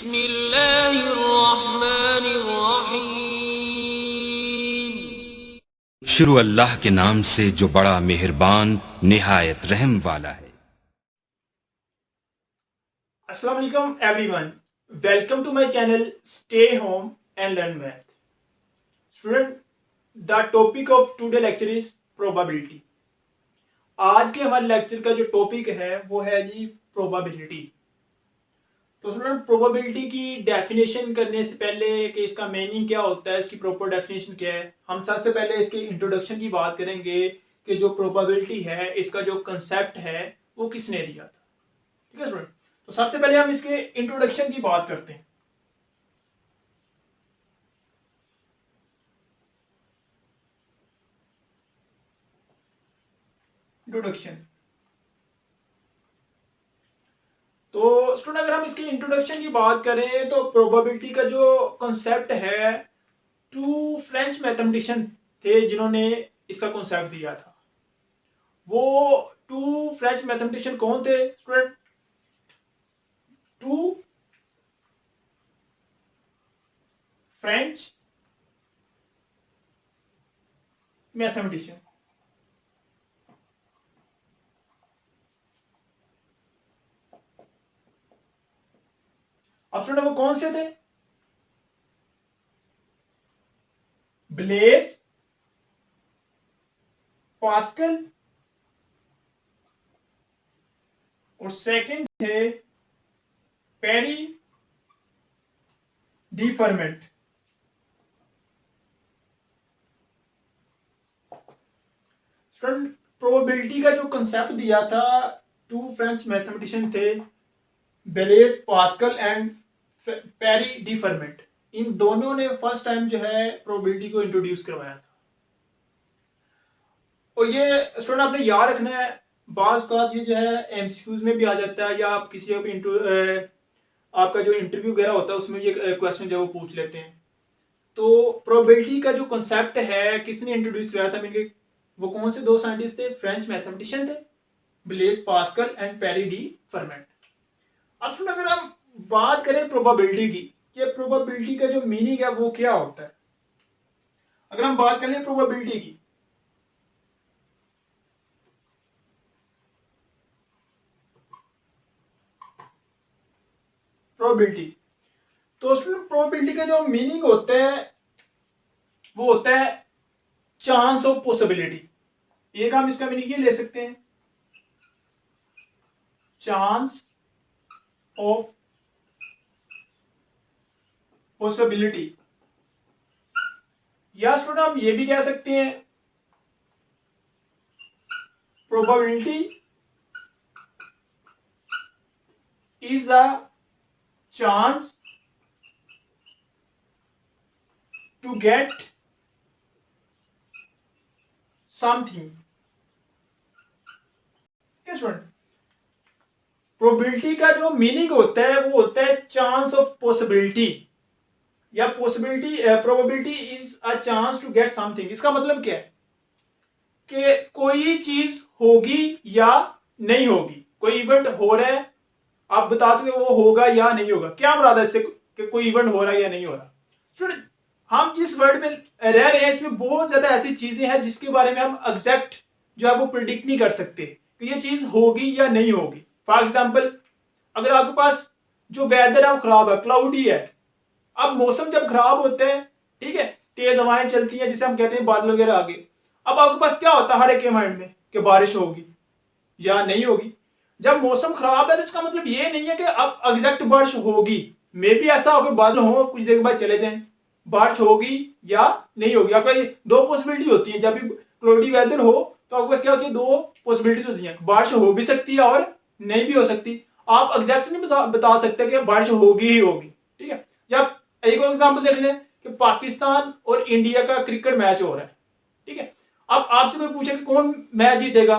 बिस्मिल्लाहिर्रहमानिर्रहीम। शुरू अल्लाह के नाम से जो बड़ा मेहरबान निहायत रहम वाला है। अस्सलाम वालेकुम everyone, welcome to my channel stay home and learn math. Student, the topic of today lecture is probability. आज के हमारे लेक्चर का जो टॉपिक है वो है जी प्रोबेबिलिटी। तो स्टूडेंट, प्रोबेबिलिटी की डेफिनेशन करने से पहले कि इसका मीनिंग क्या होता है, इसकी प्रॉपर डेफिनेशन क्या है, हम सबसे पहले इसके इंट्रोडक्शन की बात करेंगे कि जो प्रोबेबिलिटी है इसका जो कंसेप्ट है वो किसने दिया था। ठीक है स्टूडेंट, तो सबसे पहले हम इसके इंट्रोडक्शन की बात करते हैं। इंट्रोडक्शन। तो स्टूडेंट, अगर हम इसके इंट्रोडक्शन की बात करें तो प्रोबेबिलिटी का जो कॉन्सेप्ट है, टू फ्रेंच मैथमेटिशियन थे जिन्होंने इसका कॉन्सेप्ट दिया था। वो टू फ्रेंच मैथमेटिशियन कौन थे स्टूडेंट? Two French mathematician. अब स्टूडेंट वो कौन से थे? ब्लेस पास्कल और सेकंड थे Pierre de Fermat. Student, probability का जो कंसेप्ट दिया था टू फ्रेंच मैथमेटिशियन थे, Blaise Pascal and Pierre de Fermat. इन दोनों ने फर्स्ट टाइम जो है प्रोबेबिलिटी को इंट्रोड्यूस करवाया था। और ये स्टूडेंट आपने याद रखना है, बाज का ये जो है एमसीक्यूज में भी आ जाता है, या आप किसी भी आपका जो इंटरव्यू वगैरह होता है उसमें ये क्वेश्चन जो वो पूछ लेते हैं। तो प्रोबेबिलिटी का जो कंसेप्ट है किसने इंट्रोड्यूस किया था? मीन वो कौन से दो साइंटिस्ट थे? फ्रेंच मैथमेटिशियन थे, Blaise Pascal and Pierre de Fermat. अब सुन, अगर हम बात करें प्रोबेबिलिटी की, कि प्रोबेबिलिटी का जो मीनिंग है वो क्या होता है, अगर हम बात करें प्रोबेबिलिटी की, प्रोबेबिलिटी, तो उसमें प्रोबेबिलिटी का जो मीनिंग होता है वो होता है चांस ऑफ पॉसिबिलिटी। एक हम इसका मीनिंग ये ले सकते हैं, चांस ऑफ पॉसिबिलिटी, या स्टूडेंट हम ये भी कह सकते हैं probability is a chance to get something. Student, probability का जो मीनिंग होता है वो होता है चांस ऑफ पॉसिबिलिटी, या possibility probability is a chance to get something. इसका मतलब क्या है कि कोई चीज होगी या नहीं होगी, कोई इवेंट हो रहा है, आप बता सकते वो होगा या नहीं होगा। क्या मुराद है इससे कि कोई इवेंट हो रहा है या नहीं हो रहा? स्टूडेंट, हम जिस वर्ल्ड में रह रहे हैं इसमें बहुत ज्यादा ऐसी चीजें हैं जिसके बारे में हम एग्जैक्ट जो है वो प्रिडिक्ट नहीं कर सकते कि ये चीज होगी या नहीं होगी। फॉर एग्जाम्पल, अगर आपके पास जो वेदर है वो खराब है, क्लाउडी है, अब मौसम जब खराब होते हैं, ठीक है, तेज हवाएं चलती हैं जिसे हम कहते हैं बादल वगैरह आ गए, अब आपके पास क्या होता है हर एक के माइंड में कि बारिश होगी या नहीं होगी। जब मौसम खराब है तो इसका मतलब ये नहीं है कि अब एग्जैक्ट बारिश होगी, मे भी ऐसा हो कि बादल हो कुछ देर बाद चले जाएं, बारिश होगी या नहीं होगी। आपका दो पॉसिबिलिटी होती है, जब भी क्लाउडी वेदर हो तो आपके पास क्या होती है, दो पॉसिबिलिटीज होती है, बारिश हो भी सकती है और नहीं भी हो सकती। आप एग्जैक्ट नहीं बता सकते कि बारिश होगी ही होगी। ठीक है, जब एक और एग्जाम्पल देख लें कि पाकिस्तान और इंडिया का क्रिकेट मैच हो रहा है, ठीक है, अब आपसे कोई पूछे कि कौन मैच जीतेगा,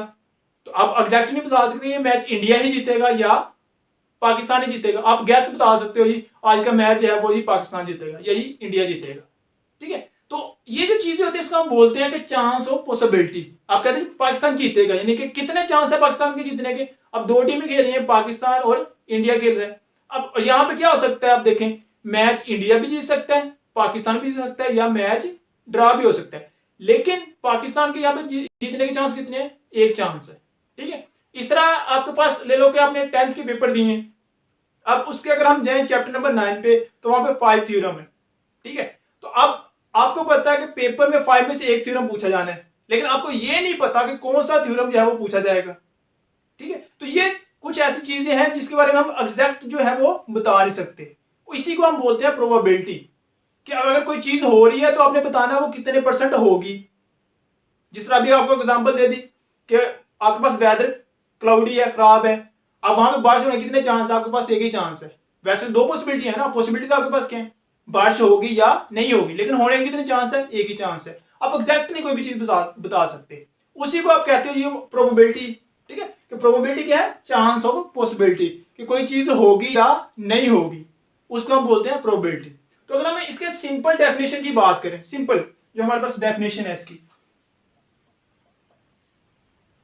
तो आप एग्जैक्ट नहीं बता सकते ये मैच इंडिया ही जीतेगा या पाकिस्तान ही जीतेगा। आप गैस बता सकते हो जी आज का मैच जो है वो ही पाकिस्तान जीतेगा यही इंडिया जीतेगा। ठीक है, तो ये जो चीजें होती है इसको हम बोलते हैं कि चांस ऑफ पॉसिबिलिटी। आप कहते हैं पाकिस्तान जीतेगा, यानी कि कितने चांस है पाकिस्तान के जीतने के। अब दो टीमें खेल रही हैं, पाकिस्तान और इंडिया खेल रहे हैं। अब यहाँ पे क्या हो सकता है, आप देखें मैच इंडिया भी जीत सकता है, पाकिस्तान भी जीत सकता है, या मैच ड्रॉ भी हो सकता है, लेकिन पाकिस्तान के यहाँ पे जीतने के चांस कितने हैं, एक चांस है। ठीक है, इस तरह आपके पास ले लो कि आपने 10th के पेपर दिए हैं, अब उसके अगर हम जाएं चैप्टर नंबर 9 पे तो वहां पे 5 थ्योरम है। ठीक है, तो अब आपको पता है कि पेपर में 5 में से एक थ्योरम पूछा जाना है, लेकिन आपको ये नहीं पता कि कौन सा थ्योरम जो है वो पूछा जाएगा। ठीक है, तो ये कुछ ऐसी चीजें हैं जिसके बारे में हम एग्जैक्ट जो है वो बता नहीं सकते, इसी को हम बोलते हैं प्रोबेबिलिटी, कि अगर कोई चीज हो रही है तो आपने बताना वो कितने परसेंट होगी। जिस तरह अभी आपको एग्जांपल दे दी कि आपके पास वेदर क्लाउडी है, खराब है, अब वहां पे बारिश होने के कितने चांस है, आपके पास एक ही चांस है। वैसे दो पॉसिबिलिटी है ना, पॉसिबिलिटी आपके पास क्या है, बारिश होगी या नहीं होगी, लेकिन होने के कितने चांस है, एक ही चांस है। आप एग्जैक्ट नहीं कोई भी चीज बता सकते, उसी को आप कहते हो ये प्रोबेबिलिटी। ठीक है, कि प्रोबेबिलिटी क्या है, चांस ऑफ पॉसिबिलिटी, कि कोई चीज होगी या नहीं होगी, उसको हम बोलते हैं प्रोबेबिलिटी। तो अगर हम इसके सिंपल डेफिनेशन की बात करें, सिंपल जो हमारे पास डेफिनेशन है इसकी,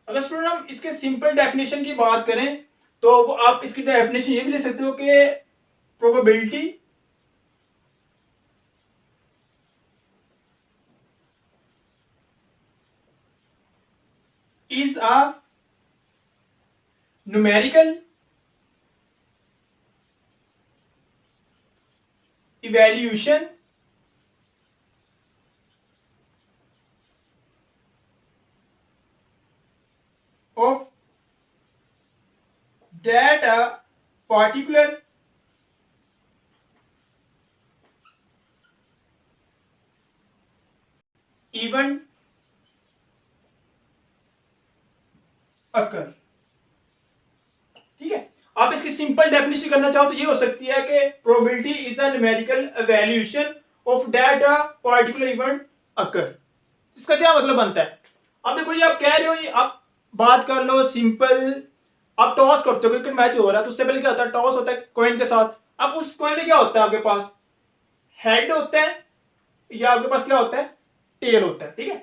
अगर स्टूडेंट हम इसके सिंपल डेफिनेशन की बात करें तो आप इसकी डेफिनेशन ये भी ले सकते हो कि probability is a numerical evaluation of that a particular event occur। ठीक है, आप इसकी सिंपल डेफिनेशन करना चाहो तो ये हो सकती है कि probability is a numerical evaluation of that a particular event occur. इसका क्या मतलब बनता है, अब देखो ये आप कह रहे हो, ये आप बात कर लो सिंपल, आप टॉस करते हो, क्रिकेट मैच हो रहा है तो उससे पहले क्या होता है, टॉस होता है कॉइन के साथ। अब उस कॉइन में क्या होता है, आपके पास हेड होता है या आपके पास क्या होता है, टेल होता है। ठीक है,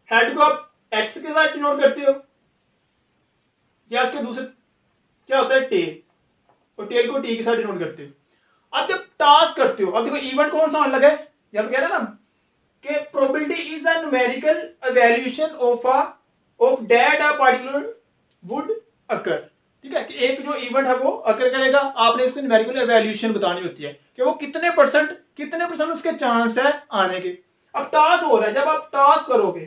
हेड को आप एक्स के साथ डिनोट करते हो या उसके दूसरे क्या होता है, टेल, और टेल को टी के साथ डिनोट करते हो। अब जब टास्क करते हो, अब देखो इवेंट कौन सा होने लगा है, यहाँ पे कह रहे हैं ना कि probability is a numerical evaluation of that a particular would अकर। ठीक है, कि एक जो इवेंट है वो अकर करेगा, आपने इसको न्यूमेरिकल इवैल्यूएशन बतानी होती है कि वो कितने परसेंट उसके चांस है आने के। अब टास्क हो रहा है, जब आप टास्क करोगे,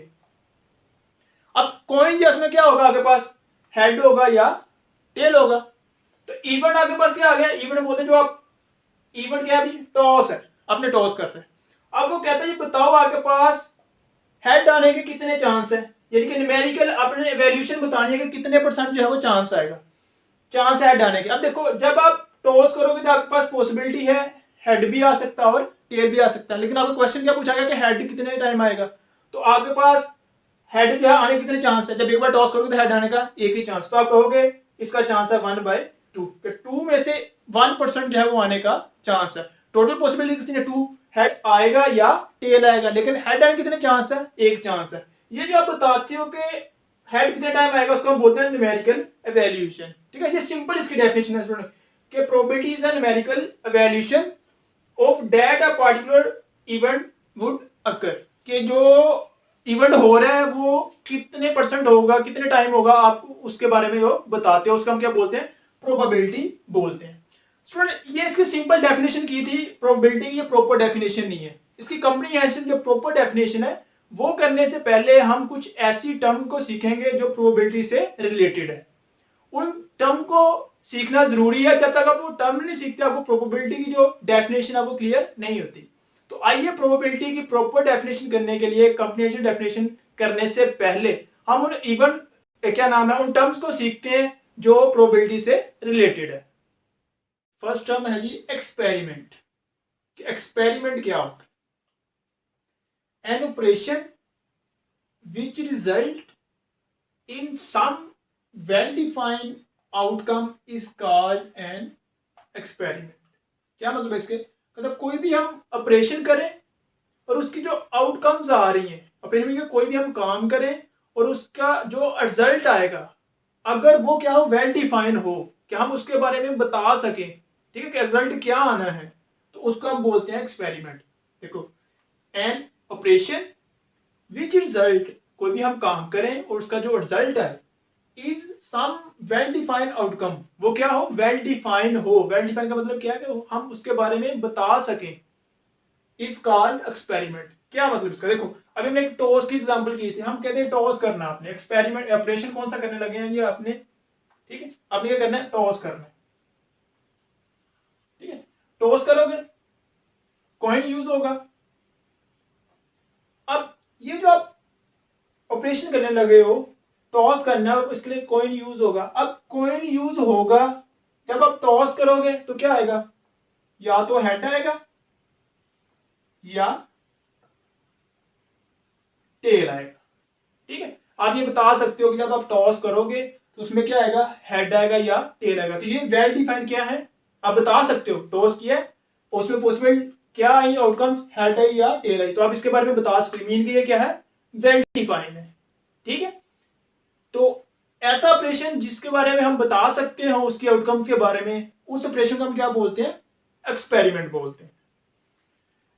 अब कॉइन जो उसमें क्या होगा, आपके पास हेड होगा या टेल होगा, तो इवेंट आपके पास क्या आ गया, इवेंट बोलते हैं जो आप, इवेंट क्या है, टॉस है, आपने टॉस करते हैं। अब वो कहता है ये बताओ आपके पास हेड आने के कितने चांस है, यानी कि न्यूमेरिकल अपने वैल्यूएशन बताने के कितने परसेंट जो है वो चांस आएगा, चांस हेड आने के। अब देखो जब आप टॉस करोगे तो आपके पास पॉसिबिलिटी है हेड भी आ सकता है और टेल भी आ सकता है, लेकिन आपको क्वेश्चन क्या पूछा गया कि हेड कितने टाइम आएगा, तो आपके पास हेड जो है आने के कितने चांस है, जब एक बार टॉस करोगे तो हेड आने का एक ही चांस, तो आप कहोगे इसका चांस है 1/2, 2 में से 1% जो है वो आने का चांस है। टोटल पॉसिबिलिटी कितनी है, 2, हेड आएगा या टेल आएगा, लेकिन हेड आने कितने चांस है, एक चांस है। ये जो आप बताते हो कि हेड कितने टाइम आएगा उसको हम बोलते हैं न्यूमेरिकल इवैल्यूएशन। ठीक है, ये सिंपल इसकी डेफिनेशन है स्टूडेंट, कि probability is a numerical evaluation of that a particular event would अकर, कि जो इवेंट हो रहा है वो कितने परसेंट होगा, कितने टाइम होगा, आपको उसके बारे में जो बताते हो उसको हम क्या बोलते हैं, प्रोबेबिलिटी बोलते हैं। स्टूडेंट ये इसकी सिंपल डेफिनेशन की थी, प्रोबेबिलिटी की ये प्रॉपर डेफिनेशन नहीं है, इसकी कंप्रीहेंशन जो प्रॉपर डेफिनेशन है वो करने से पहले हम कुछ ऐसी टर्म को सीखेंगे जो प्रोबेबिलिटी से रिलेटेड है। उन टर्म को सीखना जरूरी है, जब तक आप वो टर्म नहीं सीखते आपको प्रोबेबिलिटी की जो डेफिनेशन है वो क्लियर नहीं होती। तो आइए प्रोबेबिलिटी की प्रॉपर डेफिनेशन करने के लिए, कंप्रीहेंसिव डेफिनेशन करने से पहले हम उन इवन क्या नाम है, उन टर्म्स को सीखते हैं जो प्रोबेबिलिटी से रिलेटेड है। फर्स्ट टर्म है जी एक्सपेरिमेंट। एक्सपेरिमेंट क्या होता है, an operation which result in some well defined outcome is called an experiment. क्या मतलब है इसके, मतलब कोई भी हम ऑपरेशन करें और उसकी जो आउटकम्स आ रही हैं, ऑपरेशन में कोई भी हम काम करें और उसका जो रिजल्ट आएगा अगर वो क्या हो, वेल डिफाइन हो, कि हम उसके बारे में बता सकें, ठीक है, रिजल्ट क्या आना है, तो उसको हम बोलते हैं एक्सपेरिमेंट। देखो, एन ऑपरेशन विच रिजल्ट, कोई भी हम काम करें और उसका जो रिजल्ट है is some well defined outcome, वो क्या हो, वेल डिफाइंड हो। वेल डिफाइंड का मतलब क्या है कि हम उसके बारे में बता सकें, इज कॉल्ड एक्सपेरिमेंट। क्या मतलब इसका, देखो अभी हमने एक टॉस की एग्जांपल की थी, हम कहते हैं टॉस करना आपने, एक्सपेरिमेंट ऑपरेशन कौन सा करने लगे हैं ये आपने, ठीक है, आपने क्या करना है, टॉस करना है, ठीक है, टॉस करोगे कॉइन यूज होगा। अब ये जो आप ऑपरेशन करने लगे हो, टॉस करना है, इसके लिए कॉइन यूज होगा। अब कॉइन यूज होगा, जब आप टॉस करोगे तो क्या आएगा, या तो हेड आएगा या टेल आएगा, ठीक है। आप ये बता सकते हो कि जब आप टॉस करोगे तो उसमें क्या आएगा, हेड आएगा या टेल आएगा। तो ये वेल डिफाइंड क्या है, आप बता सकते हो, टॉस किया है उसमें पॉसिबल क्या आई आउटकम्स, हेड आई या टेल आई, तो आप इसके बारे में बता सकते हो। मीन ये क्या है, वेल डिफाइंड है, ठीक है। तो ऐसा ऑपरेशन जिसके बारे में हम बता सकते हैं उसके आउटकम्स के बारे में, उस ऑपरेशन को हम क्या बोलते हैं, एक्सपेरिमेंट बोलते हैं।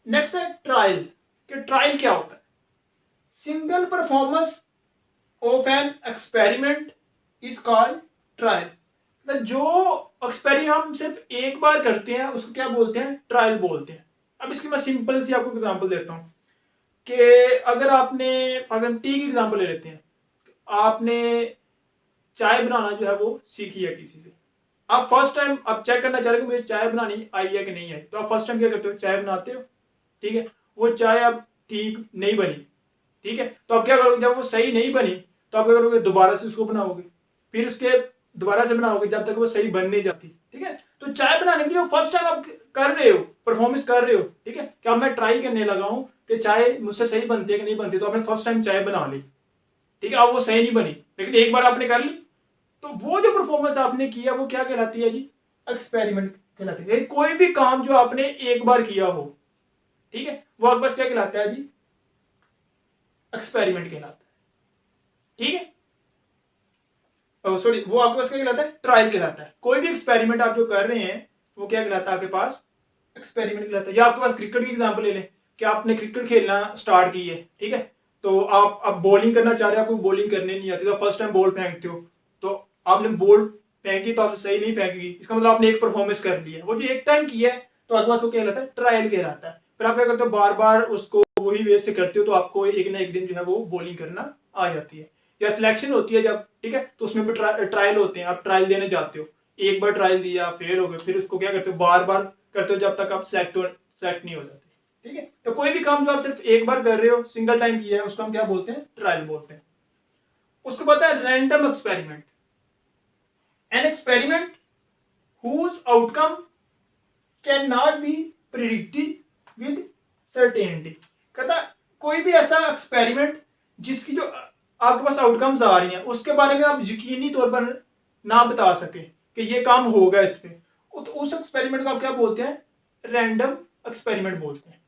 नेक्स्ट है ट्रायल, कि ट्रायल क्या होता है, single performance of an experiment is called trial. मतलब जो एक्सपेरिमेंट हम सिर्फ एक बार करते हैं उसको क्या बोलते हैं, ट्रायल बोलते हैं। अब इसकी मैं सिंपल सी आपको एग्जांपल देता हूं कि अगर आपने, अगर टी की एग्जांपल ले लेते हैं, आपने चाय बनाना जो है वो सीखी है किसी से, आप फर्स्ट टाइम आप चेक करना चाह रहे हो मुझे चाय बनानी आई है कि नहीं आई, तो आप फर्स्ट टाइम क्या करते हो, चाय बनाते हो, ठीक है, वो चाय अब ठीक नहीं बनी, ठीक है, तो आप क्या करोगे, जब वो सही नहीं बनी तो आप क्या करोगे, दोबारा से उसको बनाओगे, फिर उसके दोबारा से बनाओगे जब तक वो सही बन नहीं जाती, ठीक है। तो चाय बनाने के लिए फर्स्ट टाइम आप कर रहे हो, परफॉर्मेंस कर रहे हो, ठीक है, क्या मैं ट्राई करने लगा हूं कि चाय मुझसे सही बनती है कि नहीं बनती, तो आपने फर्स्ट टाइम चाय बना ली, ठीक है, अब वो सही नहीं बनी लेकिन एक बार आपने कर ली, तो वो जो परफॉर्मेंस आपने किया वो क्या कहलाती है जी, एक्सपेरिमेंट कहलाती है। कोई भी काम जो आपने एक बार किया हो, ठीक है, वो बस क्या कहलाता है जी, एक्सपेरिमेंट कहलाता है, ठीक है। सॉरी, वो आपके पास क्या कहलाता है, ट्रायल कहलाता है। कोई भी एक्सपेरिमेंट आप जो कर रहे हैं वो क्या कहलाता है आपके पास, एक्सपेरिमेंट कहलाता है। या आपके पास क्रिकेट की एग्जांपल ले लें कि आपने क्रिकेट खेलना स्टार्ट की है, ठीक है, तो आप अब बॉलिंग करना चाह रहे हैं, आपको बॉलिंग करने नहीं आती, तो फर्स्ट टाइम बॉल फेंकते हो, तो आपने बॉल फेंकी तो आपसे सही नहीं फेंकेगी, इसका मतलब आपने एक परफॉर्मेंस कर ली है, वो जो एक टाइम किया है तो आपके पास वो क्या कहलाता है, ट्रायल कहलाता है। फिर आप क्या करते हो, बार बार उसको वही वे से करते हो तो आपको एक ना एक दिन जो है वो बॉलिंग करना आ जाती है। या सिलेक्शन होती है जब, ठीक है, तो उसमें भी ट्रायल होते हैं, आप ट्रायल देने जाते हो, एक बार ट्रायल दिया फेल हो गए, फिर उसको क्या करते हो, बार बार करते हो जब तक आप सेलेक्ट नहीं हो जाते, ठीक है। तो कोई भी काम जो आप सिर्फ एक बार कर रहे हो, सिंगल टाइम किया है, उसको हम क्या बोलते हैं, ट्रायल बोलते हैं। उसके बाद है random experiment, an experiment whose outcome can not be predicted with certainty. कहता कोई भी ऐसा एक्सपेरिमेंट जिसकी जो आपके पास आउटकम्स आ रही हैं उसके बारे में आप यकीनी तौर पर ना बता सके कि ये काम होगा इस पे, तो उस एक्सपेरिमेंट को आप क्या बोलते हैं, रैंडम एक्सपेरिमेंट बोलते हैं।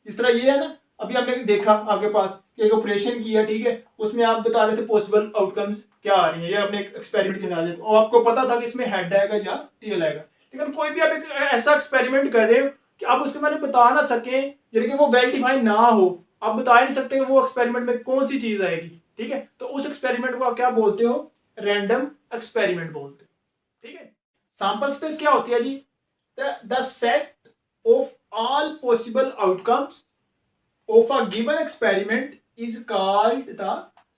इस तरह ये है ना, अभी हमने देखा आपके पास कि एक ऑपरेशन किया, ठीक है, उसमें आप बता रहे थे पॉसिबल आउटकम्स क्या आ रही है, ये आपने एक एक्सपेरिमेंट के नाम और आपको पता था कि इसमें हेड आएगा या टेल आएगा। लेकिन कोई भी आप एक ऐसा एक्सपेरिमेंट कर रहे हो कि आप उसके बारे में बता ना सके, यानी कि वो वेल डिफाइंड ना हो, आप बता ही नहीं सकते कि वो एक्सपेरिमेंट में कौन सी चीज आएगी, ठीक है, तो उस एक्सपेरिमेंट को आप क्या बोलते हो, रैंडम एक्सपेरिमेंट बोलते हो, ठीक है। सैंपल स्पेस क्या होती है जी, the set of all possible outcomes of a given experiment is called the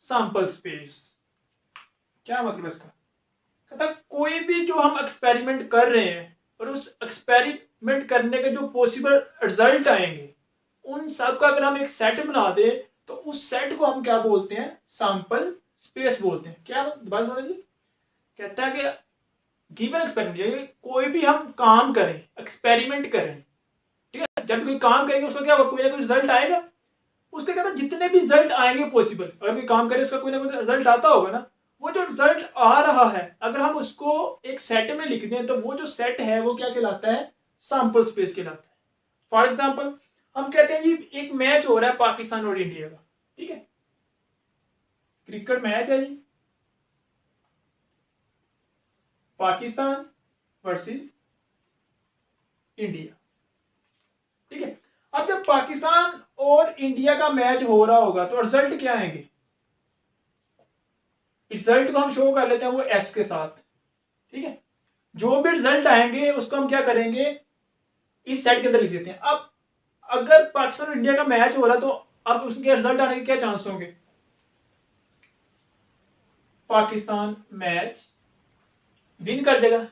sample space. क्या मतलब इसका, कहता कोई भी जो हम एक्सपेरिमेंट कर रहे हैं और उस एक्सपेरिमेंट करने के जो पॉसिबल रिजल्ट आएंगे उन सब का अगर हम एक सेट बना दे तो उस सेट को हम क्या बोलते हैं, सैंपल स्पेस बोलते हैं। क्या बात समझ जी, कहता है कि गिवन एक्सपेरिमेंट, कोई भी हम काम करें, एक्सपेरिमेंट करें, ठीक है, जब कोई काम करेंगे उसका क्या होगा, कोई ना कोई रिजल्ट आएगा, उसके कहता जितने भी रिजल्ट आएंगे पॉसिबल, अगर कोई काम करे उसका कोई ना कोई रिजल्ट आता होगा ना, वो जो रिजल्ट आ रहा है अगर हम उसको एक सेट में लिख दें तो वो जो सेट है वो क्या कहलाता है, सैंपल स्पेस कहलाता है। फॉर एग्जाम्पल हम कहते हैं जी एक मैच हो रहा है पाकिस्तान और इंडिया का, ठीक है, क्रिकेट मैच है जी, पाकिस्तान वर्सेस इंडिया। ठीक है, अब जब पाकिस्तान और इंडिया का मैच हो रहा होगा तो रिजल्ट क्या आएंगे? रिजल्ट को हम शो कर लेते हैं वो एस के साथ। ठीक है, जो भी रिजल्ट आएंगे उसको हम क्या करेंगे, इस सेट के अंदर लिख देते हैं। अब अगर पाकिस्तान और इंडिया का मैच हो रहा तो अब उसके रिजल्ट आने के क्या चांस होंगे? पाकिस्तान मैच विन कर देगा।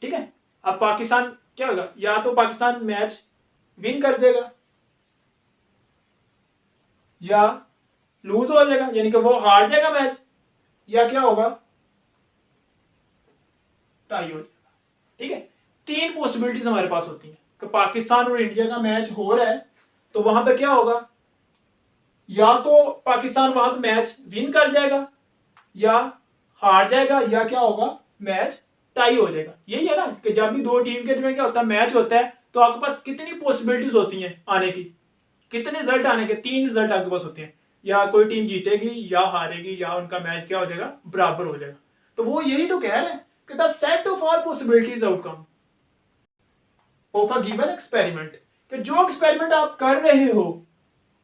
ठीक है, अब पाकिस्तान क्या होगा, या तो पाकिस्तान मैच विन कर देगा या लूज हो जाएगा, यानी कि वो हार जाएगा मैच, या क्या होगा, टाई हो जाएगा। ठीक है, तीन पॉसिबिलिटीज हमारे पास होती हैं कि पाकिस्तान और इंडिया का मैच हो रहा है तो वहां पे क्या होगा, या तो पाकिस्तान वहां पे मैच विन कर जाएगा या हार जाएगा, या क्या होगा, मैच टाई हो जाएगा। यही है ना कि जब भी दो टीम के में क्या होता है, मैच होता है, तो आपके पास कितनी पॉसिबिलिटीज होती हैं आने की, कितने रिजल्ट आने के, तीन रिजल्ट आपके पास होते हैं, या कोई टीम जीतेगी या हारेगी या उनका मैच क्या हो जाएगा, बराबर हो जाएगा। तो वो यही तो कह रहे हैं कि the set of all possibilities outcome of a given experiment, कि जो एक्सपेरिमेंट आप कर रहे हो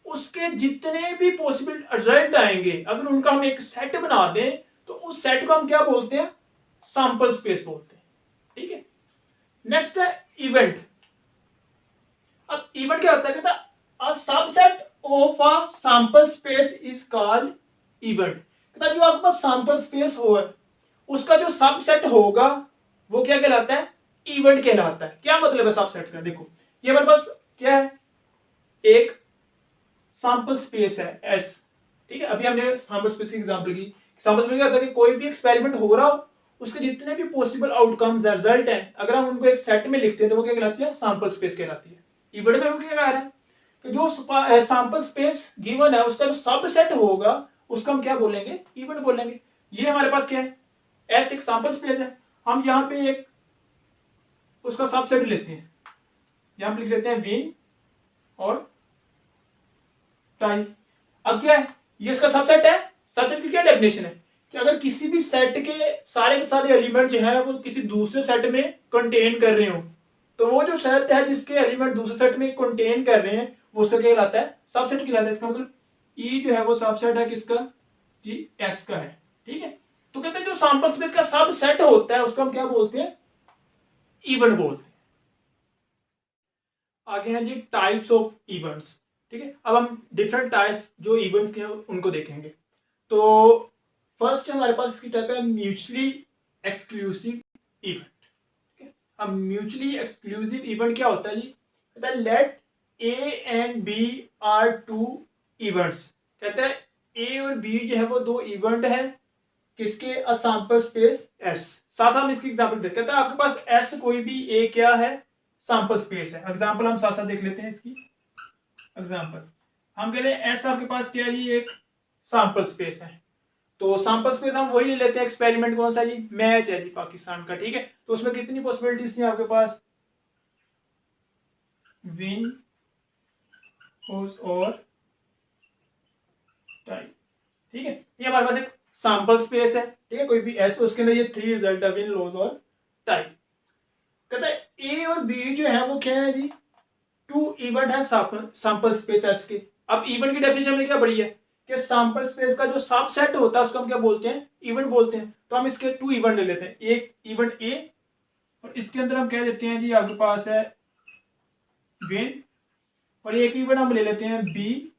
उसके जितने भी पॉसिबल रिजल्ट आएंगे, अगर उनका हम एक सेट बना दें तो उस सेट को हम क्या बोलते हैं, सैंपल स्पेस बोलते हैं। ठीक है, नेक्स्ट है इवेंट। अब इवेंट क्या होता है, कहता a subset of a sample space is called event. कहता जो आपके पास सैंपल स्पेस हो उसका जो सबसेट होगा वो क्या कहलाता है, इवेंट कहलाता है। क्या मतलब है सबसेट का, देखो ये हमारे पास क्या है, एक सैंपल स्पेस है एस। ठीक है, अभी हमने सैंपल स्पेस की एग्जांपल की। सैंपल स्पेस क्या होता है कि कोई भी एक्सपेरिमेंट हो रहा हो उसके जितने भी पॉसिबल आउटकम्स रिजल्ट हैं, अगर हम उनको एक सेट में लिखते हैं तो वो क्या कहलाती है, सैंपल स्पेस कहलाती है। इवेंट में हम क्या कह रहे हैं कि जो सैंपल स्पेस गिवन है उसका जो सबसेट होगा उसको हम क्या बोलेंगे, इवेंट बोलेंगे। ये हमारे पास क्या है, एस एक सैंपल स्पेस है, हम यहाँ पे एक उसका सबसेट लेते हैं, यहाँ पे लिख लेते हैं विन और टाई। अब क्या है, ये इसका सबसेट है। सबसेट की क्या डेफिनेशन है कि अगर किसी भी सेट के सारे एलिमेंट जो है वो किसी दूसरे सेट में कंटेन कर रहे हो तो वो जो सेट है जिसके एलिमेंट दूसरे सेट में कंटेन कर रहे हैं वो उसका क्या कहलाता है, सबसेट कहलाता है। इसका मतलब ई जो है वो सबसेट है किसका, जी एस का है। ठीक है, तो कहते हैं जो सैंपल स्पेस का सबसेट होता है उसको हम क्या बोलते हैं, इवेंट बोलते हैं। आगे हैं जी टाइप्स ऑफ इवेंट्स। ठीक है, अब हम डिफरेंट टाइप जो इवेंट्स के हैं उनको देखेंगे। तो फर्स्ट हमारे पास इसकी टाइप है म्यूचुअली एक्सक्लूसिव इवेंट। अब म्यूचुअली एक्सक्लूसिव इवेंट क्या होता है जी, कहता है let A and B are two events. कहता है ए और बी जो है वो दो इवेंट है किसके, अ सैंपल स्पेस एस। साथ हम इसकी एग्जांपल देखते हैं, आपके पास एस कोई भी ए क्या है, सैंपल स्पेस है। एग्जांपल हम साथ साथ देख लेते हैं इसकी एग्जांपल। हम कह रहे हैं एस आपके पास क्या है, ये एक सैंपल स्पेस है। तो सैंपल स्पेस हम वही ले लेते हैं, एक्सपेरिमेंट कौन सा जी, मैच है जी पाकिस्तान का। ठीक है, तो उसमें कितनी पॉसिबिलिटीज थी आपके पास, विन और टाई। ठीक है, ये हमारे पास एक सैंपल स्पेस है। ठीक है, कोई भी एस उसके अंदर ये थ्री रिजल्ट है, विन लॉस और टाई। कहता है ए और बी जो है वो क्या है जी, टू इवेंट है सैंपल स्पेस एस के। अब इवेंट की डेफिनेशन में क्या बड़ी है कि सैंपल स्पेस का जो सबसेट होता है उसको हम क्या बोलते हैं, इवेंट बोलते हैं। तो हम इसके टू इवेंट ले लेते हैं, एक इवेंट ए और इसके अंदर हम कह देते हैं जी आपके पास है विन, और एक इवेंट हम ले लेते हैं बी,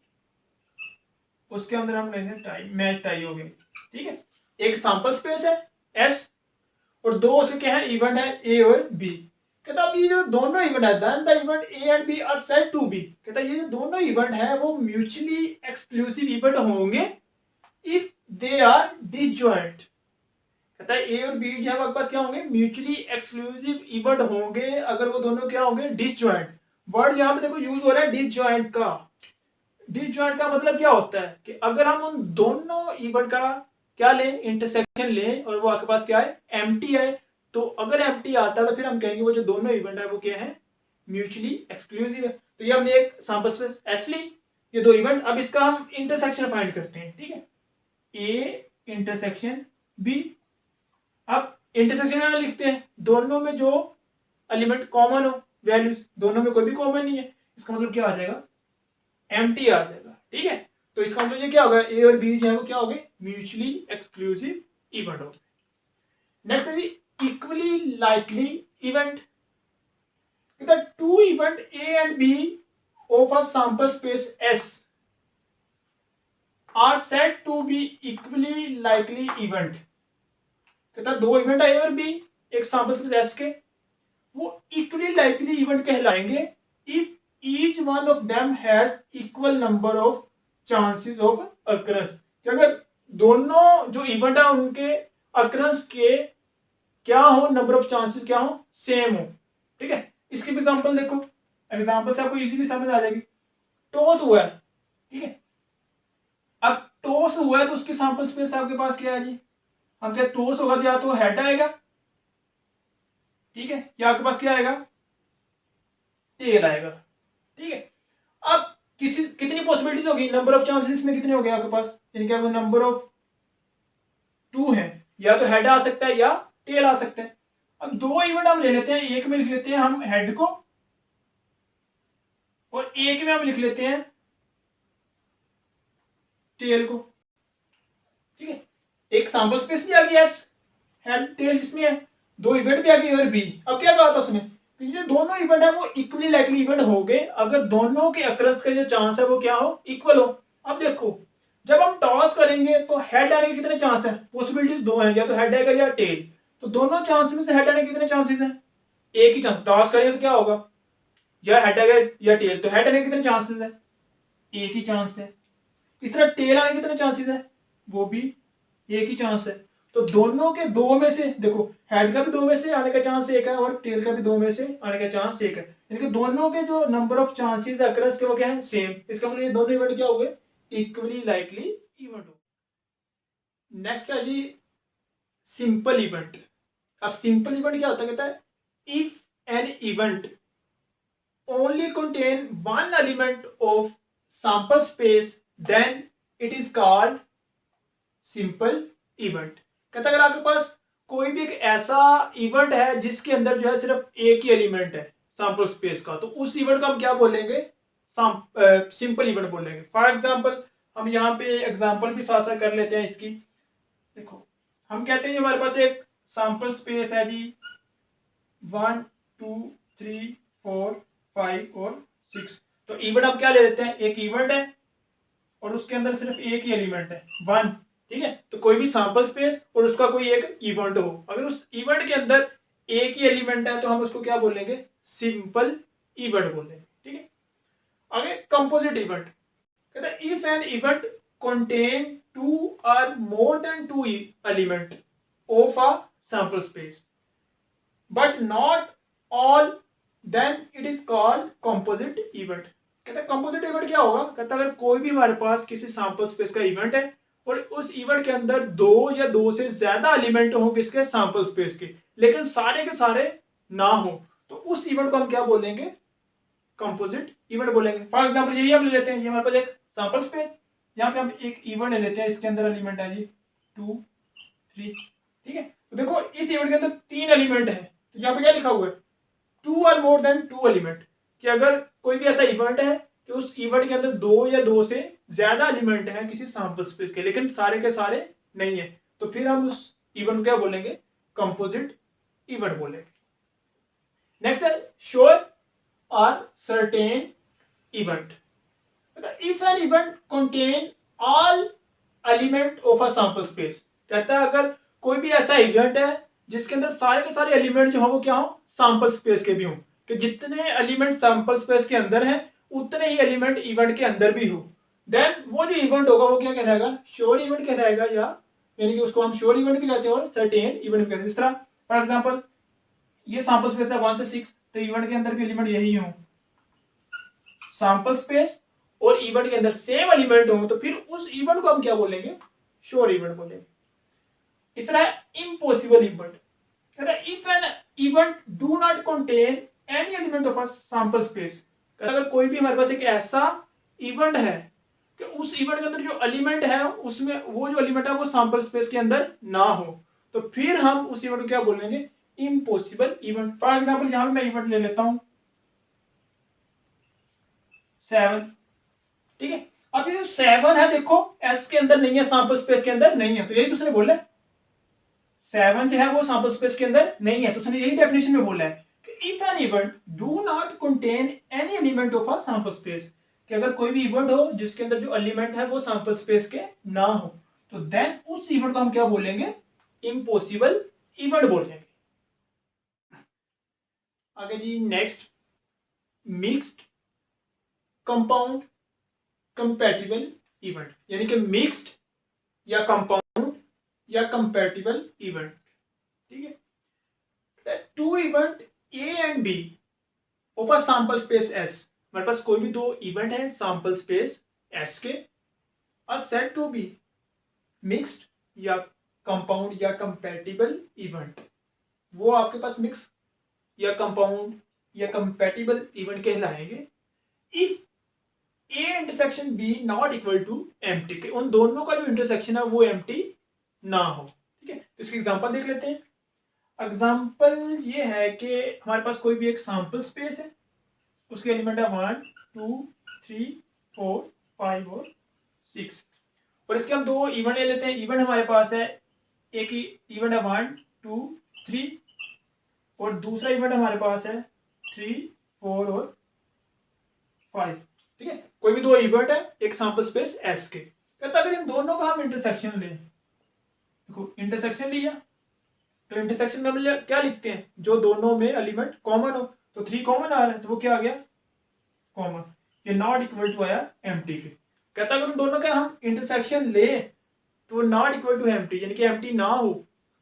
उसके अंदर हम लेते हैं टाई, मैच टाई हो गई। ठीक है, एक सैंपल स्पेस है एस और दो उसके क्या है, इवेंट है ए और बी। कहता अब ये जो दोनों इवेंट है then the event A and B are said to be. कहता ये जो दोनों इवेंट है वो म्यूचुअली एक्सक्लूसिव इवेंट होंगे इफ दे आर डिसजॉइंट। कहता है ए और बी जो है आपके पास क्या होंगे, म्यूचुअली एक्सक्लूसिव इवेंट होंगे अगर वो दोनों क्या होंगे, डिसजॉइंट। वर्ड यहाँ पे देखो यूज हो रहा है डिसजॉइंट का। डिसजॉइंट का मतलब क्या होता है कि अगर हम उन दोनों इवेंट का क्या लें, इंटरसेक्शन लें और वो आपके पास क्या है, एम्प्टी है, तो अगर एम्प्टी आता है तो फिर हम कहेंगे वो जो दोनों इवेंट है वो क्या है, म्यूचुअली एक्सक्लूसिव है। तो ये हमने एक सैंपल स्पेस एस ली, ये दो इवेंट। अब इसका हम इंटरसेक्शन फाइंड करते हैं। ठीक है, ए इंटरसेक्शन बी। अब इंटरसेक्शन में लिखते हैं दोनों में जो एलिमेंट कॉमन हो वैल्यूज, दोनों में कोई भी कॉमन नहीं है, इसका मतलब क्या आ जाएगा, एम्प्टी आ जाएगा। ठीक है, तो इसका मतलब ये क्या होगा, ए और बी जो है वो क्या हो गए, म्यूचुअली एक्सक्लूसिव इवेंट हो गए। नेक्स्ट है equally likely event. The two event A and B of a sample space S are said to be equally likely event। कहता दो इवेंट है A और B एक सैंपल स्पेस S के, वो इक्वली लाइकली इवेंट कहलाएंगे if each one of them has equal number of chances of occurrence. अगर दोनों जो इवेंट है उनके अकरेंस के क्या हो, नंबर ऑफ चांसेस क्या हो, सेम हो। ठीक है, इसकी भी एग्जांपल देखो, एग्जांपल से आपको इजीली समझ आ जाएगी। टॉस हुआ है, ठीक है, अब टॉस हुआ है तो उसकी सैंपल स्पेस आपके पास क्या है जी, हम क्या टॉस होगा या तो हेड आएगा, ठीक है, या आपके पास क्या आएगा, टेल आएगा। ठीक है, अब कितनी पॉसिबिलिटीज होगी, नंबर ऑफ चांसेस में कितने हो गए आपके पास, यानी क्या नंबर ऑफ 2 है, या तो हेड आ सकता है या टेल आ सकता है। अब दो इवेंट हम ले लेते हैं, एक में लिख लेते हैं हम हेड को और एक में हम लिख लेते हैं टेल को। ठीक है, एक सैंपल स्पेस भी आ गया एस, हेड टेल जिसमें है, दो इवेंट भी आ गए और बी। अब क्या कहा था उसने, ये दोनों इवेंट है वो इक्वली लाइकली इवेंट हो गए अगर दोनों के अक्रस का जो चांस है वो क्या हो, इक्वल हो। अब देखो जब हम टॉस करेंगे तो हेड आने के कितने चांस है, पॉसिबिलिटीज दो हैं, या तो हेड आएगा या टेल, तो दोनों चांस में से हेड आने के कितने चांसेस हैं, एक ही चांस। टॉस करेंगे तो क्या होगा, या हेड आएगा या टेल, तो हेड आने के कितने चांसेस है, एक ही चांस है। इस तरह टेल आने के कितने चांसेस है, वो भी एक ही चांस है। तो दोनों के दो में से देखो, हेड का भी दो में से आने का चांस एक है और टेल का भी दो में से आने का चांस एक है, यानी कि दोनों के जो नंबर ऑफ चांसेस है अक्रस के वो क्या है, सेम। इसका मतलब ये दोनों इवेंट क्या हो गए, इक्वली लाइकली इवेंट हो। नेक्स्ट है जी सिंपल इवेंट। अब सिंपल इवेंट क्या होता है, कहता है if an event only contain one element of sample space then it is called simple event। कहता अगर आपके पास कोई भी एक ऐसा इवेंट है जिसके अंदर जो है सिर्फ एक ही एलिमेंट है सैंपल स्पेस का, तो उस इवेंट को हम क्या बोलेंगे, सिंपल इवेंट बोलेंगे। फॉर एग्जांपल हम यहाँ पे एग्जांपल भी साथ साथ कर लेते हैं इसकी। देखो हम कहते हैं हमारे पास एक सैंपल स्पेस है जी 1 2 3 4 5 और 6। तो इवेंट हम क्या ले लेते हैं, एक इवेंट है और उसके अंदर सिर्फ एक ही एलिमेंट है 1। ठीक है, तो कोई भी सैंपल स्पेस और उसका कोई एक इवेंट हो, अगर उस इवेंट के अंदर एक ही एलिमेंट है तो हम उसको क्या बोलेंगे, सिंपल इवेंट बोलेंगे। ठीक है, आगे कंपोजिट इवेंट। कहता है if an event contain two or more than two element of a sample space but not all then it is called composite event। कहता है कंपोजिट इवेंट क्या होगा, कहता है अगर कोई भी हमारे पास किसी सैंपल स्पेस का इवेंट है और उस इवेंट के अंदर दो या दो से ज्यादा एलिमेंट हो किसके, सैंपल स्पेस के, लेकिन सारे के सारे ना हो, तो उस इवेंट को हम क्या बोलेंगे, कंपोजिट इवेंट बोलेंगे। फॉर एग्जांपल यही हम ले लेते हैं, ये हमारे पास एक सैंपल स्पेस, यहाँ पे हम एक इवेंट ले लेते हैं, इसके अंदर एलिमेंट है जी 2 3। ठीक है, तो देखो इस इवेंट के अंदर 3 एलिमेंट है, तो यहाँ पे क्या लिखा हुआ है, 2 और मोर देन 2 एलिमेंट, कि अगर कोई भी ऐसा इवेंट है कि उस इवेंट के अंदर दो या दो से ज्यादा एलिमेंट है किसी सैंपल स्पेस के, लेकिन सारे के सारे नहीं है, तो फिर हम उस इवेंट क्या बोलेंगे, कंपोजिट इवेंट बोलेंगे। नेक्स्ट है श्योर और certain event. If an event contain all element of a sample space, कहता है अगर कोई भी ऐसा इवेंट है जिसके अंदर सारे के सारे एलिमेंट जो हो वो क्या हो, सैंपल स्पेस के भी हो, कि जितने एलिमेंट सैंपल स्पेस के अंदर हैं उतने ही एलिमेंट इवेंट के अंदर भी हो, देन वो जो इवेंट होगा वो क्या कहलाएगा, श्योर इवेंट कहलाएगा, या यानी कि उसको हम श्योर इवेंट भी कहते हैं और सर्टेन इवेंट भी कहते हैं। इस तरह फॉर एग्जांपल ये सैंपल स्पेस है 1 से 6, तो इवेंट के अंदर भी एलिमेंट यही हो, सैंपल स्पेस और इवेंट के अंदर सेम एलिमेंट हो, तो फिर उस इवेंट को हम क्या बोलेंगे, श्योर इवेंट बोलेंगे। इस तरह इम्पॉसिबल इवेंट, कहता है if an event do not contain any element of a sample space, अगर कोई भी हमारे पास एक ऐसा इवेंट है कि उस इवेंट के अंदर जो एलिमेंट है उसमें वो जो एलिमेंट है वो सैंपल स्पेस के अंदर ना हो, तो फिर हम उस इवेंट को क्या बोलेंगे, इम्पॉसिबल इवेंट। फॉर एग्जांपल यहां मैं इवेंट ले लेता हूं 7, ठीक है। अब ये 7 है देखो एस के अंदर नहीं है, सैंपल स्पेस के अंदर नहीं है, तो यही तो उसने बोला है 7 जो है वो सैंपल स्पेस के अंदर नहीं है, तो उसने यही डेफिनेशन में बोला है कि if an event do not contain any element of a sample space, कि अगर कोई भी इवेंट हो जिसके अंदर जो एलिमेंट है वो सैंपल स्पेस के ना हो, तो देन उस इवेंट को हम क्या बोलेंगे, इम्पॉसिबल इवेंट बोलेंगे। आगे जी next, mixed compound compatible event, यानी कि मिक्स्ड या कंपाउंड या कंपैटिबल इवेंट, ठीक है। Two event A and B of a sample space S, हमारे पास कोई भी दो इवेंट है सैंपल स्पेस एस के, are said to be mixed या कंपाउंड या कंपैटिबल इवेंट, वो आपके पास मिक्स या कंपाउंड या कंपैटिबल इवेंट कहलाएंगे if A intersection B not equal to empty, के उन दोनों का जो इंटरसेक्शन है वो एम्प्टी ना हो, ठीक है। तो इसकी एग्जांपल देख लेते हैं। एग्जांपल ये है कि हमारे पास कोई भी एक सैंपल स्पेस है, उसके एलिमेंट है 1 2 3 4 5 और 6, और इसके हम दो इवेंट ले लेते हैं। इवेंट हमारे पास है, एक ही इवेंट है 1 2 3, और दूसरा इवेंट हमारे पास है 3 4 और 5, ठीक है। कोई भी दो इवेंट है एक सैंपल स्पेस एस के, कहता अगर इन दोनों का हम इंटरसेक्शन लें, देखो इंटरसेक्शन लिया तो इंटरसेक्शन में हम क्या लिखते हैं, जो दोनों में एलिमेंट कॉमन हो, तो 3 कॉमन आ रहा है तो वो क्या आ गया कॉमन, ये नॉट इक्वल टू आया एम्प्टी के। कहता अगर उन दोनों का हम इंटरसेक्शन ले तो वो नॉट इक्वल टू एम्प्टी, यानी कि एम्प्टी ना हो,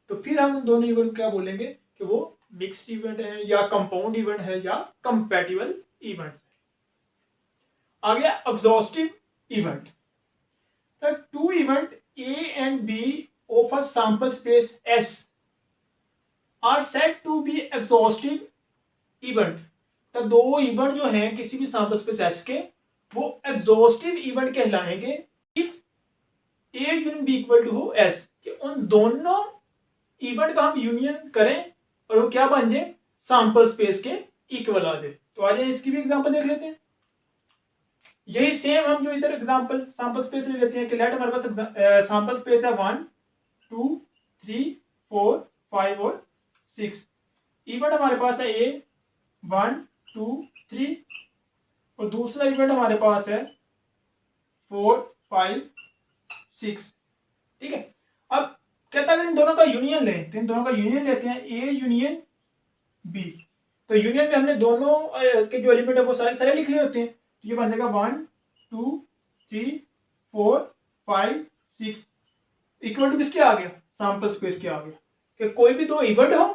तो फिर हम उन दोनों इवेंट क्या बोलेंगे कि वो मिक्स्ड इवेंट है या कंपाउंड इवेंट है या कंपैटिबल इवेंट है। आ गया exhaustive event, the two event A and B of a sample space S are said to be exhaustive event, तो दो इवेंट जो हैं किसी भी सैंपल स्पेस S के वो एग्जॉस्टिव इवेंट कहलाएंगे if A union B equal to हो S, कि उन दोनों इवेंट का हम यूनियन करें और वो क्या बन जाए सैंपल स्पेस के इक्वल आ जाए। तो आ जाए इसकी भी एग्जांपल देख लेते हैं। यही सेम हम जो इधर एग्जांपल सैंपल स्पेस ले लेते हैं कि लेट हमारे पास सैंपल स्पेस है 1 2 3 4 5 और 6, इवेंट हमारे पास है ए 1 2 3, और दूसरा इवेंट हमारे पास है 4 5 6, ठीक है। अब कहता है इन दोनों का यूनियन लें, तो इन दोनों का यूनियन लेते हैं ए यूनियन बी, तो यूनियन में हमने दोनों के जो एलिमेंट है वो सारे सारे लिख लिए होते हैं, तो ये बन जाएगा 1 2 3 4 5 6 इक्वल टू किसके आ गया सैंपल स्पेस के आ गया, कि कोई भी दो इवेंट हो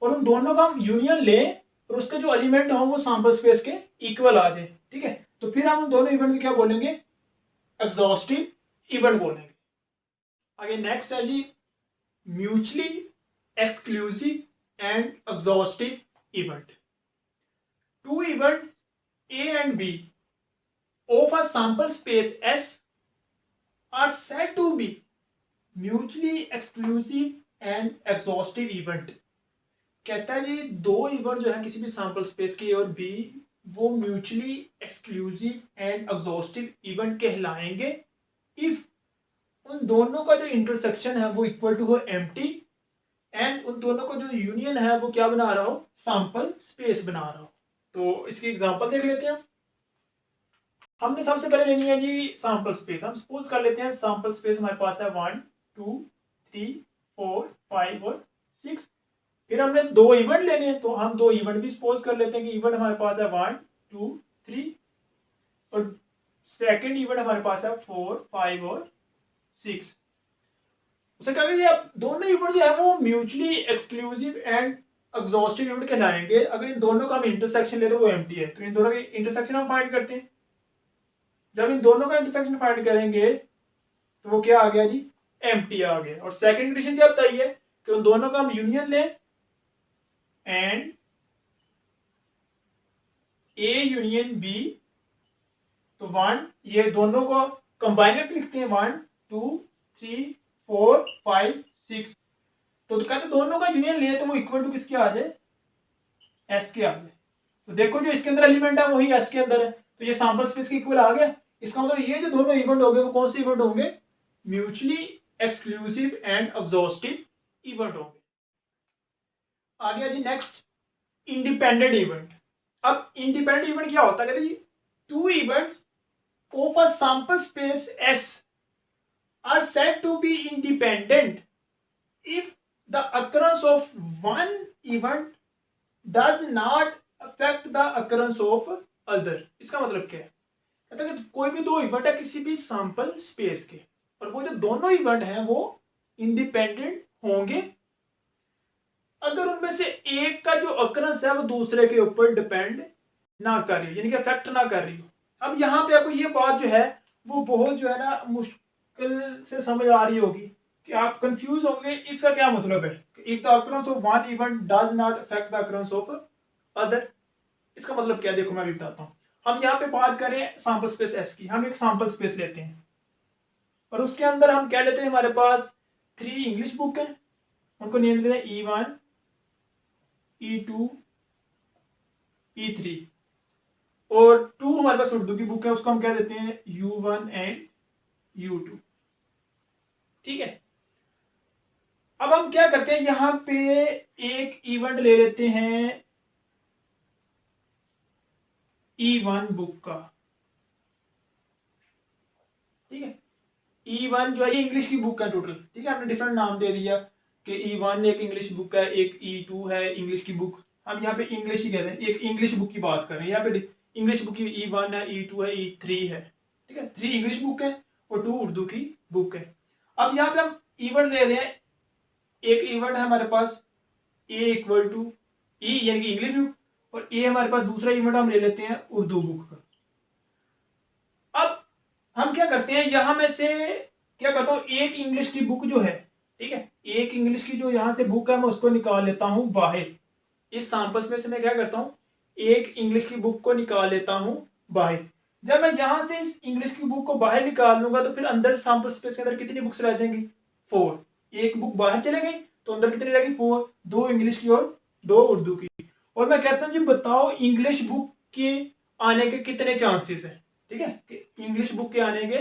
और उन दोनों का हम यूनियन लें और उसके जो एलिमेंट हो वो सैंपल स्पेस के इक्वल आ जाए, ठीक है। तो फिर हम उन दोनों इवेंट को क्या बोलेंगे एग्जॉस्टिव इवेंट बोलेंगे। आगे नेक्स्ट है जी mutually exclusive and exhaustive event. Two event A and B of a sample space S are said to be mutually exclusive and exhaustive event, कहता है जी दो इवेंट जो है किसी भी सैंपल स्पेस के और बी वो mutually exclusive and exhaustive event कहलाएंगे इफ उन दोनों का जो इंटरसेक्शन है वो इक्वल टू हो एम्प्टी एंड उन दोनों का जो यूनियन है वो क्या बना रहा हो सैंपल स्पेस बना रहा हो। तो इसकी एग्जांपल देख लेते हैं। हमने सबसे पहले लेनी है जी सैंपल स्पेस, हम सपोज कर लेते हैं सैंपल स्पेस हमारे पास है 1 2 3 4 5 और 6, फिर हमने दो इवेंट लेने हैं तो हम दो इवेंट भी सपोज कर लेते हैं कि इवेंट हमारे पास है 1 2 3 और सेकंड इवेंट हमारे पास है 4 5 और 6। उसे कहेंगे अब दोनों इवेंट जो है वो mutually exclusive and exhaustive event कहलाएंगे अगर इन दोनों का हम इंटरसेक्शन ले तो वो एम्प्टी है, तो इन दोनों के इंटरसेक्शन हम फाइंड करते हैं। जब इन दोनों का इंटरसेक्शन फाइंड करेंगे तो वो क्या आ गया जी एम्प्टी आ गया, और सेकंड कंडीशन क्या बताइए कि उन दोनों का हम यूनियन लें एंड ए यूनियन बी, तो 1 ये दोनों को कंबाइन करके लिखते हैं 1 2 3 4 5 6, तो कहते दोनों का यूनियन ले तो वो इक्वल टू किसके आ जाए एस के आ जाए। तो देखो जो इसके अंदर एलिमेंट है वही एस के अंदर है, तो ये सैंपल स्पेस के इक्वल आ गया। इसका मतलब ये जो दोनों इवेंट होंगे वो कौन से इवेंट होंगे? Mutually exclusive and exhaustive event होंगे। आ गया जी नेक्स्ट, इंडिपेंडेंट इवेंट। अब इंडिपेंडेंट इवेंट क्या होता है? कहते हैं two events of a sample space S are said to be independent if the occurrence of one event does not affect the occurrence of other। इसका मतलब क्या है? कहता है कि कोई भी दो इवेंट है किसी भी सैंपल स्पेस के, और वो जो दोनों इवेंट हैं वो इंडिपेंडेंट होंगे अगर उनमें से एक का जो अकरेंस है वो दूसरे के ऊपर डिपेंड ना कर रही हो, यानी कि अफेक्ट ना कर रही हो। अब यहाँ पे आपको ये बात जो है वो बहुत जो है ना मुश्किल से समझ आ रही होगी कि आप कंफ्यूज होंगे इसका क्या मतलब है। If the occurrence of one event does not affect the occurrence of other, इसका मतलब क्या? देखो मैं भी बताता हूँ। हम यहाँ पे बात करें सैंपल स्पेस एस की। हम एक सैंपल स्पेस लेते हैं और उसके अंदर हम क्या लेते हैं? हमारे पास 3 इंग्लिश बुक है, उनको नेम देते हैं E1, E2, E3, और 2 हमारे पास उर्दू की बुक है, उसको हम क्या देते हैं? U1 and U2। ठीक है, अब हम क्या करते हैं? यहां पे एक इवेंट ले लेते हैं E1 बुक का। ठीक है, E1 जो है ये इंग्लिश की बुक है टोटल। ठीक है, आपने डिफरेंट नाम दे दिया कि E1 एक इंग्लिश बुक है, एक E2 है इंग्लिश की बुक। हम यहाँ पे इंग्लिश ही कहते हैं, एक इंग्लिश बुक की बात कर रहे हैं। यहाँ पे इंग्लिश बुक की E1 है, E2 है, E3 है। ठीक है, 3 इंग्लिश बुक है और 2 उर्दू की बुक है। अब यहाँ पे हम इवेंट ले रहे हैं। एक इवेंट है हमारे पास A इक्वल टू E यानी कि इंग्लिश बुक, और A हमारे पास दूसरा इवेंट हम ले लेते हैं उर्दू बुक का। अब हम क्या करते हैं? यहां में से क्या करता हूं? एक इंग्लिश की बुक जो है, ठीक है, एक इंग्लिश की जो यहां से बुक है मैं उसको निकाल लेता हूं बाहर। इस सैंपल्स में से मैं क्या करता हूं? एक इंग्लिश की बुक को निकाल लेता हूं बाहर। जब मैं यहां से इस इंग्लिश की बुक को बाहर निकाल लूंगा तो फिर अंदर सैंपल स्पेस के अंदर कितनी बुक्स रह जाएंगी? 4। एक बुक बाहर चले गई तो अंदर कितनी रहेगी? 4। 2 इंग्लिश की और 2 उर्दू की। और मैं कहता हूं जी बताओ इंग्लिश बुक के आने के कितने चांसेस हैं? ठीक है, कि इंग्लिश बुक के आने के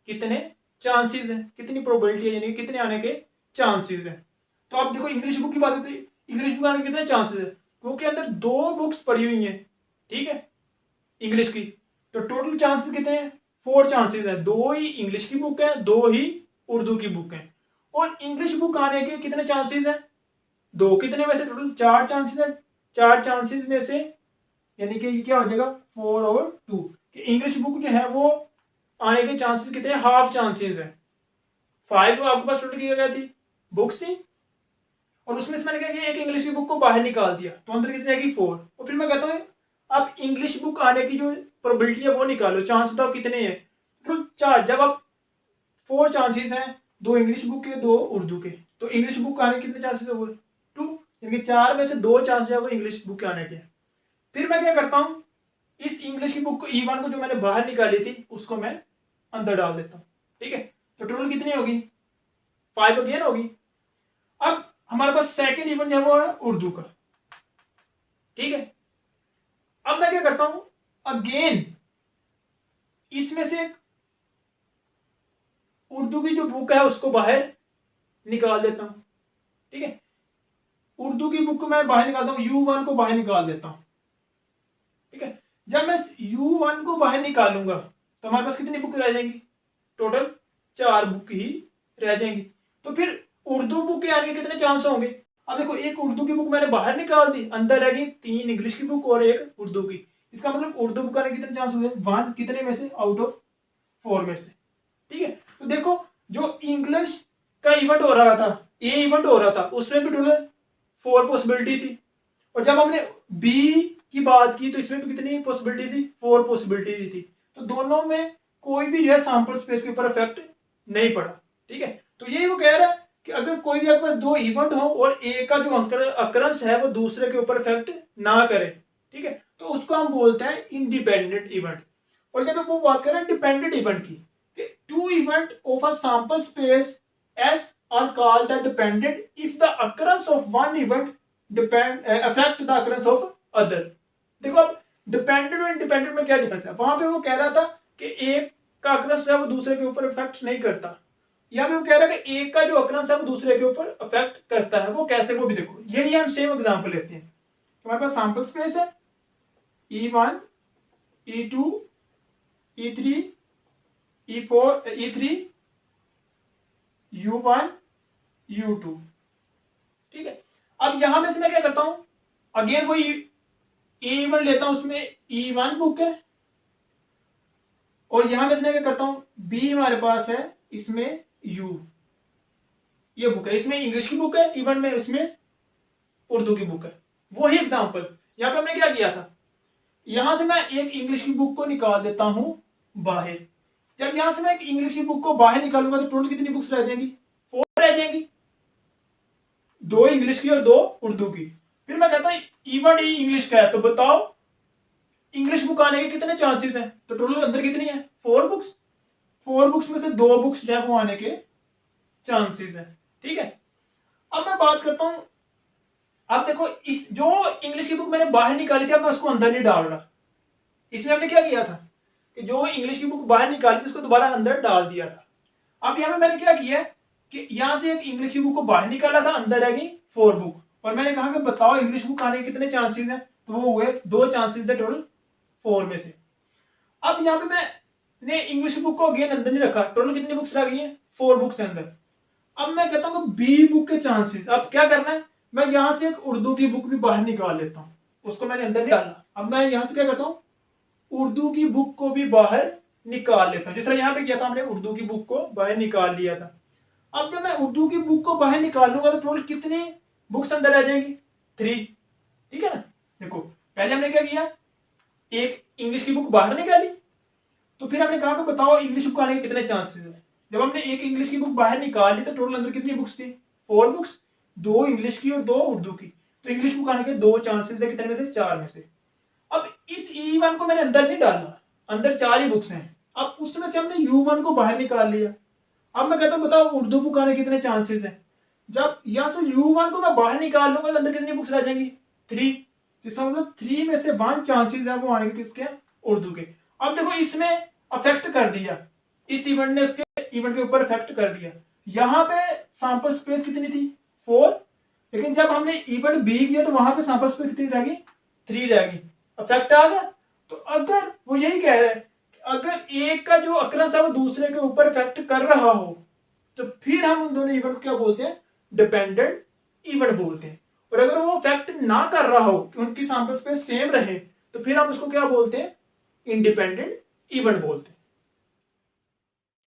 कितने चांसेस हैं, कितनी प्रोबेबिलिटी है, यानी कितने आने के चांसेस हैं। तो आप देखो इंग्लिश बुक की बात करते हैं, इंग्लिश बुक आने के कितने चांसेस है? क्योंकि अंदर 2 बुक्स पड़ी हुई हैं, ठीक है, इंग्लिश की, तो टोटल चांसेस कितने हैं? 4 चांसेस है। 2 ही इंग्लिश की बुक है, 2 ही उर्दू की बुक है। और इंग्लिश बुक आने के कितने चांसेस हैं? 2 कितने में से? टोटल 4 चांसेस है। 4 चांसेस में से यानी कि क्या हो जाएगा? 4/2। इंग्लिश बुक जो है वो आने के चांसेस कितने? हाफ चांसेस है। 5 आपके पास टोटल क्या थी? बुक्स थी, और उसमें से मैंने क्या किया? एक इंग्लिश की बुक को बाहर निकाल दिया तो अंदर कितनी आएगी? 4। और फिर मैं कहता हूँ अब इंग्लिश बुक आने की जो प्रोबेबिलिटी है वो निकालो, चांस बताओ कितने हैं? तो 4। जब अब 4 चांसेस हैं, 2 इंग्लिश बुक के, 2 उर्दू के, तो इंग्लिश बुक आने के कितने चांसेस है? वो 2, यानी 4 में से 2 चांसेस है वो इंग्लिश बुक के आने के। फिर मैं क्या करता हूँ? इस इंग्लिश की बुक को E1 को जो मैंने बाहर निकाली थी उसको मैं अंदर डाल देता हूँ। ठीक है, तो टोटल कितनी होगी? 5 अगेन होगी। अब हमारे पास सेकंड इवेंट है वो है उर्दू का। ठीक है, अब मैं क्या करता हूं? अगेन इसमें से उर्दू की जो बुक है उसको बाहर निकाल देता हूं। ठीक है, उर्दू की बुक को मैं बाहर निकालता हूं, U1 को बाहर निकाल देता हूं। ठीक है, जब मैं U1 को बाहर निकालूंगा तो हमारे पास कितनी बुक रह जाएंगी? टोटल 4 बुक ही रह जाएंगी। तो फिर उर्दू बुक के आने के कितने चांस होंगे? अब देखो एक उर्दू की बुक मैंने बाहर निकाल दी, अंदर रह गई 3 इंग्लिश की बुक और एक उर्दू की। इसका मतलब उर्दू बुक आने के कितने चांस होंगे? 1 कितने में से? आउट ऑफ 4 में से। ठीक है, तो देखो जो इंग्लिश का इवेंट हो रहा था, ये इवेंट हो रहा था, उसमें भी टोटल 4 पॉसिबिलिटी थी, और जब हमने बी की बात की तो इसमें भी कितनी पॉसिबिलिटी थी? 4 पॉसिबिलिटी थी। तो दोनों में कोई भी जो है सैंपल स्पेस के ऊपर इफेक्ट नहीं पड़ा। ठीक है, तो यही वो कह रहा है कि अगर कोई भी आपके पास 2 इवेंट हो और एक का जो अकरेंस है वो दूसरे के ऊपर इफेक्ट ना करे, ठीक है, तो उसको हम बोलते हैं इंडिपेंडेंट इवेंट। और जब वो बात करें डिपेंडेंट इवेंट की, two event of a sample space S are called the dependent if the occurrence of one event affect the occurrence of other। देखो अब डिपेंडेंट और इंडिपेंडेंट में क्या डिफरेंस है? वहां पे वो कह रहा था कि एक का अक्रंस है वो दूसरे के ऊपर इफेक्ट नहीं करता, यहाँ पे वो कह रहा है कि एक का जो अक्रंस है वो दूसरे के ऊपर इफेक्ट करता है। वो कैसे, वो भी देखो। यही हम सेम एग्जांपल लेते हैं। हमारे पास सैंपल स्पेस है E1, E2, E3, E4, E3, U1, U2, ठीक है। अब यहां में से मैं क्या करता हूं, अगेन कोई E1 लेता हूं, उसमें E1 बुक है, और यहां में से मैं क्या करता हूं, B हमारे पास है, इसमें U, ये बुक है, इसमें इंग्लिश की बुक है E1 में, इसमें उर्दू की बुक है। वही एग्जांपल यहां पे हमने क्या किया था, यहां से मैं एक इंग्लिश की बुक को निकाल देता हूं बाहर। जब यहां से मैं एक इंग्लिश की बुक को बाहर निकालूंगा तो टोटल कितनी बुक्स रह जाएंगी? 4 रह जाएंगी, 2 इंग्लिश की और 2 उर्दू की। फिर मैं कहता हूं E1 इंग्लिश का है, तो बताओ इंग्लिश बुक आने के कितने चांसेस हैं? तो टोटल अंदर कितनी है? 4 बुक्स। 4 बुक्स में से 2 बुक्स जो है वो आने के चांसेस है, ठीक है। अब मैं बात करता हूं, अब देखो इस जो इंग्लिश की बुक मैंने बाहर निकाली थी, अब मैं उसको अंदर नहीं डाल रहा। इसमें हमने क्या किया था कि जो इंग्लिश की बुक बाहर निकाली थी उसको दोबारा अंदर डाल दिया था। अब यहाँ पे मैंने क्या किया कि यहां से एक इंग्लिश की बुक को बाहर निकाला था, अंदर रह गई 4 बुक, और मैंने कहा कि बताओ इंग्लिश बुक आने के कितने चांसेस हैं? तो वो हुए 2 चांसेस थे टोटल 4 में से। अब यहाँ पे मैंने इंग्लिश बुक को अगेन अंदर नहीं रखा, टोटल कितनी बुक्स रह गई हैं? 4 बुक्स अंदर। अब मैं कहता हूँ बी बुक के चांसेस, अब क्या करना है, मैं यहां से एक उर्दू की बुक भी बाहर निकाल लेता हूँ, उसको मैंने अंदर नहीं डाला। अब मैं यहां से क्या करता हूँ, उर्दू की बुक को भी बाहर निकाल लेता हूं, जिस तरह यहां पे किया था हमने, उर्दू की बुक को बाहर निकाल लिया था। अब जब मैं उर्दू की बुक को बाहर निकालूंगा तो टोटल कितनी बुक्स अंदर आ जाएंगी? 3, ठीक है ना। देखो पहले हमने क्या किया, एक इंग्लिश की बुक बाहर निकाली, तो फिर हमने कहा कि बताओ इंग्लिश बुक आने के कितने चांसेस है। जब हमने एक इंग्लिश की बुक बाहर निकाल ली तो टोटल अंदर कितनी बुक्स थी? 4 बुक्स, 2 इंग्लिश की और 2 उर्दू की। तो इंग्लिश बुक आने के 2 चांसेस है, कितने में से? 4 में से। अब इस E1 को मैंने अंदर नहीं डाला, अंदर 4 ही बुक्स हैं। अब उसमें से हमने U1 को बाहर निकाल लिया। अब मैं कहता हूं बताओ उर्दू बुक आने के कितने चांसेस हैं? जब यहां से U1 को मैं बाहर निकाल लूंगा तो अंदर कितनी बुक्स रह जाएंगी? 3। इसका मतलब 3 में से 1 चांसेस है वो आने के, किसके? उर्दू के। अब देखो इसमें अफेक्ट कर दिया, इस इवेंट ने उसके इवेंट के ऊपर अफेक्ट कर दिया। यहां पे सैंपल स्पेस कितनी थी? 4, लेकिन जब हमने इवेंट बी किया तो वहां पे सैंपल स्पेस कितनी रह गई? 3 रह गई। अफेक्ट आ गया। तो अगर वो यही कह रहे हैं कि अगर एक का जो अक्रंस है वो दूसरे के ऊपर इफेक्ट कर रहा हो तो फिर हम उन दोनों इवेंट को क्या बोलते हैं? डिपेंडेंट इवेंट बोलते हैं। और अगर वो इफेक्ट ना कर रहा हो कि उनकी सैंपल स्पेस सेम रहे तो फिर हम उसको क्या बोलते हैं? इंडिपेंडेंट इवेंट बोलते हैं।